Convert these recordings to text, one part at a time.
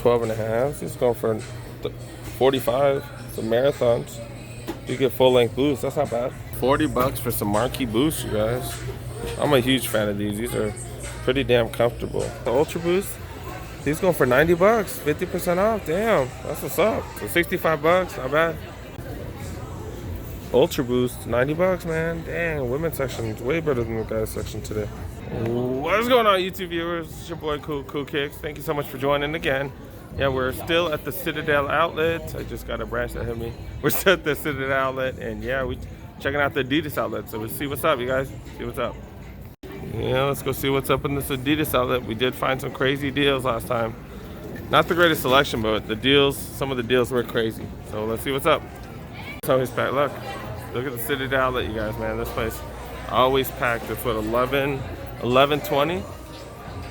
12 and a half. It's going for 45. Some marathons. You get full length boosts. That's not bad. 40 bucks for some Marquee Boost, you guys. I'm a huge fan of these. These are pretty damn comfortable. The Ultra Boost, these going for 90 bucks, 50% off. Damn, that's what's up. So 65 bucks, not bad. Ultra Boost, 90 bucks, man. Dang, women's section is way better than the guys section today. What's going on, YouTube viewers? It's your boy Cool Kicks. Thank you so much for joining again. Yeah, we're still at the Citadel Outlet. I just got a branch that hit me. We're still at the Citadel Outlet, and yeah, we checking out the Adidas Outlet. So we'll see what's up, you guys. See what's up. Yeah, let's go see what's up in this Adidas Outlet. We did find some crazy deals last time. Not the greatest selection, but the deals, some of the deals were crazy. So let's see what's up. So he's packed. Look at the Citadel Outlet, you guys, man. This place always packed. It's what, 11:20.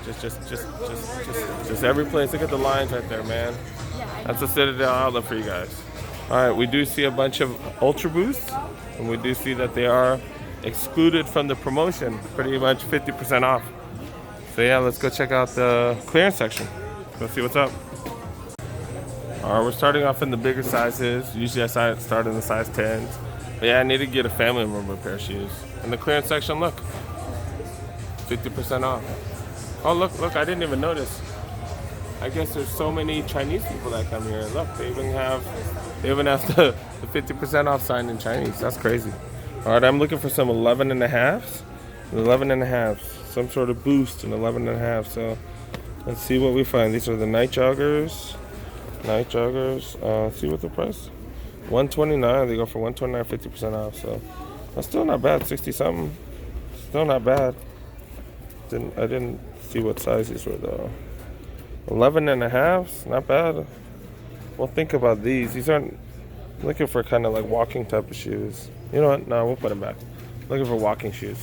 Just every place. Look at the lines right there, man. That's the Citadel Outlet for you guys. All right, we do see a bunch of Ultra Boosts, and we do see that they are excluded from the promotion, pretty much 50% off. So yeah, let's go check out the clearance section. Let's see what's up. All right, we're starting off in the bigger sizes. Usually I start in the size 10s. But yeah, I need to get a family member a pair of shoes. In the clearance section, look, 50% off. Oh, look, I didn't even notice. I guess there's so many Chinese people that come here. Look, they even have the 50% off sign in Chinese. That's crazy. All right, I'm looking for some 11 and a halves. 11 and a halves. Some sort of boost in 11 and a half. So let's see what we find. These are the night joggers. See what the price? $129. They go for $129, 50% off. So that's still not bad. 60 something. Still not bad. I didn't see what size these were though. 11 and a half, not bad. Well, think about these. These aren't looking for kind of like walking type of shoes. You know what? No, we'll put them back. Looking for walking shoes.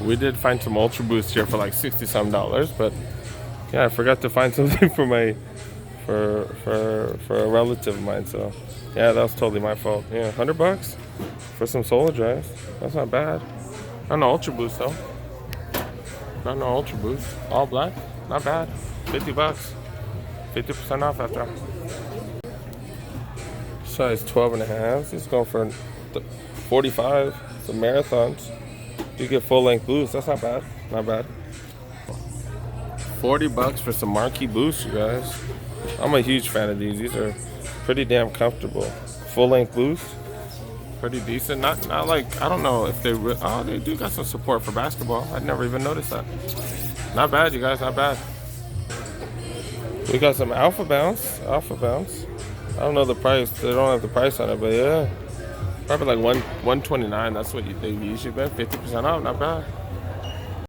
We did find some Ultra Boosts here for like $60-some, but yeah, I forgot to find something for a relative of mine. So yeah, that was totally my fault. Yeah, 100 bucks for some solar drives. That's not bad. Not no Ultra Boost though. Not no Ultra Boost. All black. Not bad. 50 bucks. 50% off after all. Size 12 and a half. It's going for 45. Some marathons. You get full length boost. That's not bad. Not bad. 40 bucks for some Marquee Boost, you guys. I'm a huge fan of these. These are pretty damn comfortable. Full length boost. Pretty decent. Not like, I don't know if they they do got some support for basketball. I'd never even noticed that. Not bad, you guys, not bad. We got some Alpha Bounce. I don't know the price. They don't have the price on it, but yeah. Probably like $129. That's what they usually bet. 50% off, not bad.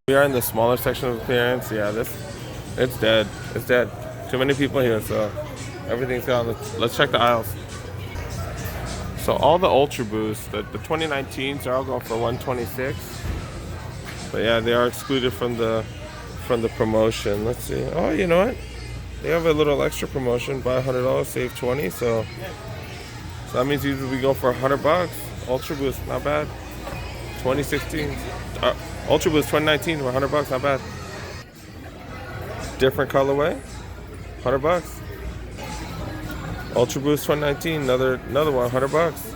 We are in the smaller section of the clearance. Yeah, it's dead. It's dead. Too many people here, so everything's gone. Let's check the aisles. So all the Ultra Boosts, the 2019s are all going for $126. But yeah, they are excluded from the promotion. Let's see. Oh, you know what? They have a little extra promotion. Buy $100, save $20. So that means usually we go for 100 bucks. Ultra Boost, not bad. 2016. Ultra Boost 2019 for 100 bucks, not bad. Different colorway. 100 bucks. Ultra Boost 2019, another one, 100 bucks.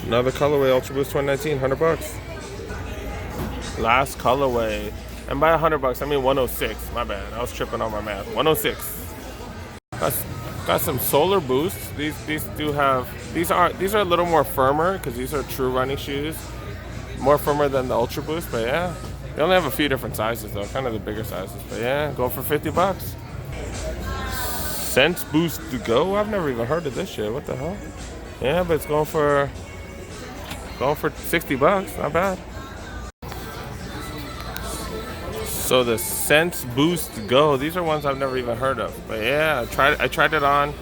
Another colorway, Ultra Boost 2019, 100 bucks. Last colorway, and by 100 bucks, I mean 106. My bad, I was tripping on my math. 106. Got some Solar Boosts. These are a little more firmer because these are true running shoes. More firmer than the Ultra Boost, but yeah, they only have a few different sizes though, kind of the bigger sizes. But yeah, go for 50 bucks. Sense Boost to go. I've never even heard of this shit. What the hell? Yeah, but it's going for 60 bucks. Not bad. So the Sense Boost to go. These are ones I've never even heard of. But yeah, I tried it on.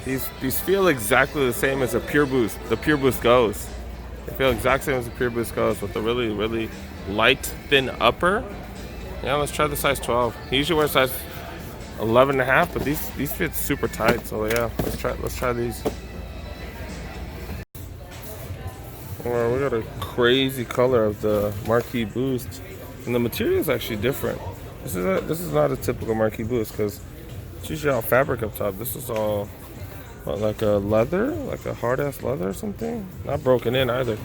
These feel exactly the same as a Pure Boost. The Pure Boost Goes. They feel exactly the same as the Pure Boost Goes with the really, really light, thin upper. Yeah, let's try the size 12. He usually wears size 11 and a half, but these fit super tight. So yeah, let's try these. Alright, we got a crazy color of the Marquee Boost, and the material is actually different. This is not a typical Marquee Boost because it's usually all fabric up top. This is all what, like a leather, like a hard ass leather or something. Not broken in either.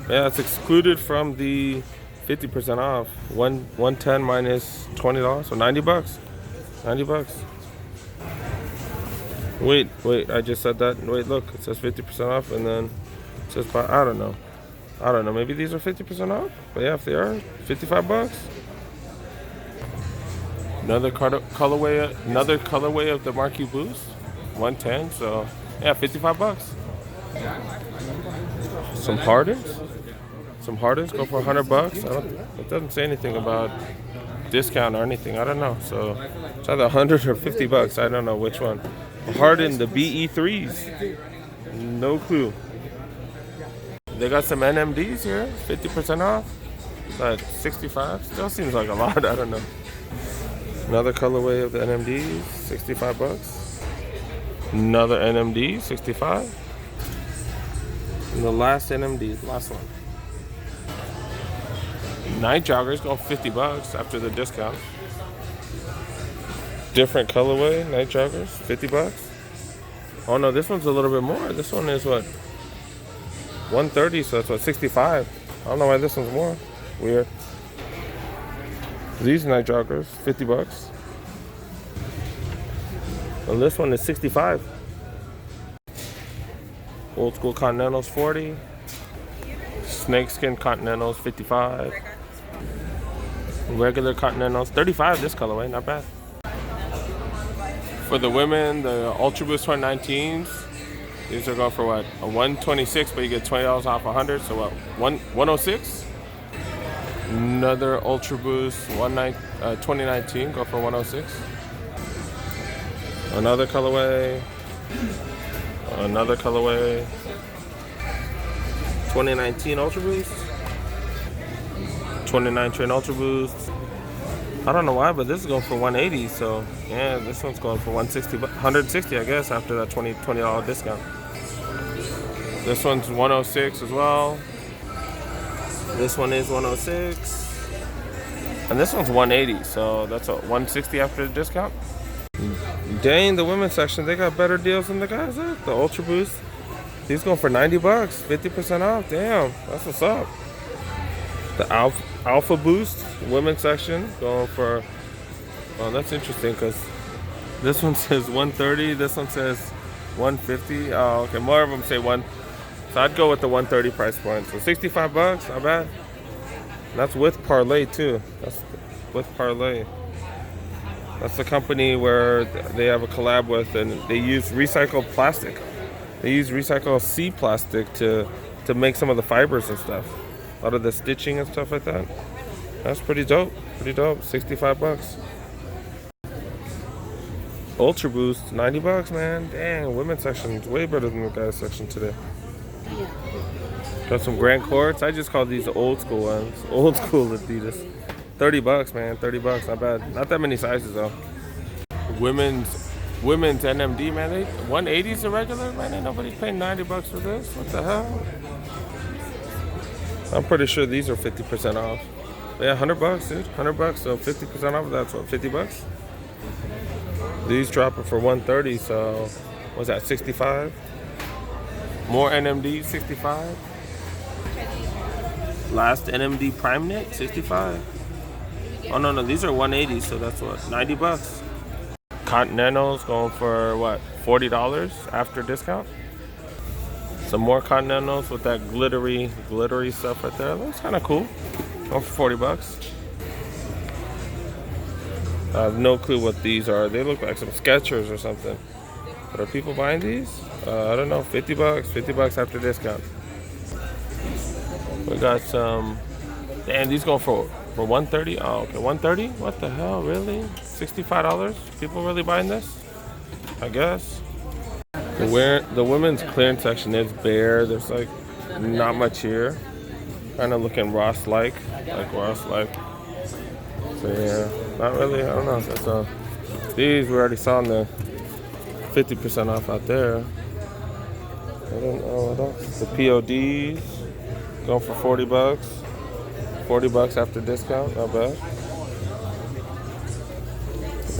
Yeah, it's excluded from the 50% off. 110 minus $20, so $90. $90. Wait, I just said that. Wait, look, it says 50% off, and then it says buy. I don't know. Maybe these are 50% off. But yeah, if they are, $55. Another colorway of the Marquee Boost, 110. So yeah, $55. Some Hardens go for $100. It doesn't say anything about discount or anything. I don't know. So it's either 100 or $50. I don't know which one. Harden, the BE3s. No clue. They got some NMDs here, 50% off. But 65 still seems like a lot. I don't know. Another colorway of the NMDs, $65. Another NMD, $65. And the last NMD, last one. Night joggers go $50 after the discount. Different colorway, night joggers, $50. Oh no, this one's a little bit more. This one is what? 130, so that's what, 65. I don't know why this one's more. Weird. These night joggers, $50. And this one is 65. Old school Continentals, 40. Snakeskin Continentals, 55. Regular Continentals, 35. This colorway, not bad. For the women, the Ultra Boost 2019s, these are going for what? A 126, but you get $20 off 100. So what? 106. Another Ultra Boost 2019, go for 106. Another colorway. 2019 Ultra Boost. 2019 Ultra Boost. I don't know why, but this is going for 180. So yeah, this one's going for 160, I guess, after that $20 discount. This one's 106 as well. This one is 106. And this one's 180, so that's a 160 after the discount. Dang, the women's section, they got better deals than the guys. The Ultra Boost, these going for $90, 50% off. Damn, that's what's up. The Alpha Boost women's section going for, oh, that's interesting because this one says 130, this one says 150. Oh, okay, more of them say one. So I'd go with the 130 price point. So $65, not bad. And that's with Parlay too. That's with Parlay. That's the company where they have a collab with, and they use recycled plastic. They use recycled C plastic to make some of the fibers and stuff. A lot of the stitching and stuff like that. That's pretty dope. $65. Ultra Boost, $90, man. Dang, women's section is way better than the guys section today. Got some Grand Courts. I just call these the old school ones. Old school Adidas. $30, man. $30, not bad. Not that many sizes though. Women's NMD, man. 180's a regular, man. Ain't nobody paying $90 for this. What the hell? I'm pretty sure these are 50% off. But yeah, $100, dude. $100. So 50% off. That's what, $50. These dropping for 130. So what's that? 65. More NMD, 65. Last NMD Prime Knit, 65. Oh no, these are 180, so that's what, $90. Continentals going for what, $40 after discount. Some more Continentals with that glittery stuff right there. Looks kind of cool. Going for $40. I have no clue what these are. They look like some Skechers or something. But are people buying these? I don't know. $50 after discount. We got some. Damn, these going for 130. Oh, okay, 130. What the hell? Really? $65. People really buying this? I guess. The women's clearance section is bare. There's like not much here. Kind of looking Ross-like, So yeah, not really. I don't know. So these we already saw in the 50% off out there. I don't know what else. The PODs going for $40. $40 after discount, not bad.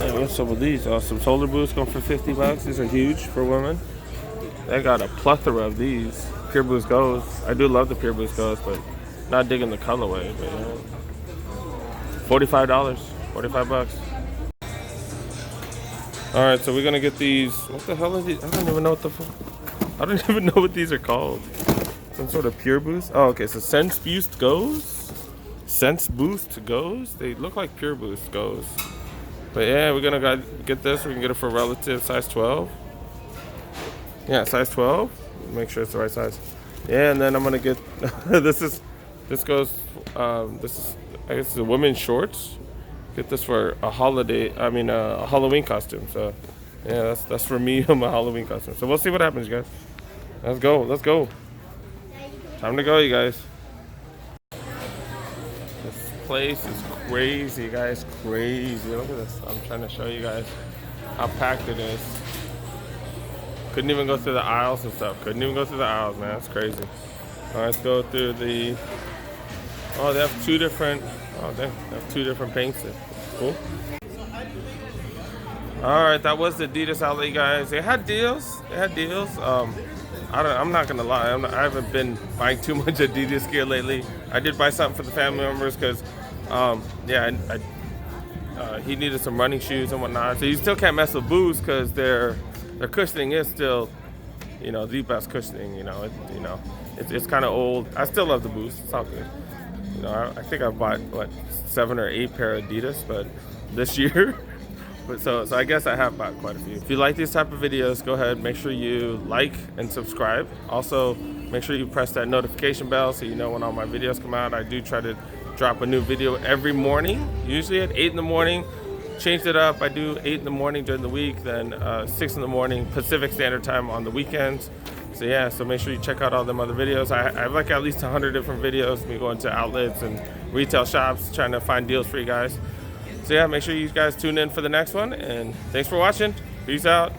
Yeah, what's some of these? Some Solar Boosts going for 50 bucks. These are huge for women. They got a plethora of these. Pure Boost Goes. I do love the Pure Boost Goes, but not digging the colorway. But $45. 45 bucks. Alright, so we're gonna get these. What the hell are these? I don't even know I don't even know what these are called. Some sort of Pure Boost. Oh, okay, so Sense Boost Goes. Sense Boost Goes. They look like Pure Boost Goes. But yeah, we're gonna get this. We can get it for relative size 12. Yeah, size 12. Make sure it's the right size. Yeah, and then I'm gonna get this is I guess the women's shorts. Get this for a a Halloween costume. So yeah, that's for me on my Halloween costume. So we'll see what happens, guys. Let's go. Time to go, you guys. This place is crazy, guys. Crazy. Look at this. I'm trying to show you guys how packed it is. Couldn't even go through the aisles and stuff. Couldn't even go through the aisles, man. That's crazy. All right, let's go through the. Oh, they have two different. Oh, they have two different paints. Cool. All right, that was the Adidas Outlet, guys. They had deals. I'm not gonna lie. I haven't been buying too much Adidas gear lately. I did buy something for the family members because, he needed some running shoes and whatnot. So you still can't mess with Boost because their cushioning is still, the best cushioning. It's kind of old. I still love the Boost. It's all good. I think I bought 7 or 8 pair of Adidas, but this year. But so I guess I have bought quite a few. If you like these type of videos, go ahead, make sure you like and subscribe. Also, make sure you press that notification bell so you know when all my videos come out. I do try to drop a new video every morning, usually at 8 in the morning. Changed it up. I do 8 in the morning during the week, then 6 in the morning Pacific Standard Time on the weekends. So yeah, so make sure you check out all them other videos. I have like at least 100 different videos. Me going to outlets and retail shops, trying to find deals for you guys. So yeah, make sure you guys tune in for the next one, and thanks for watching. Peace out.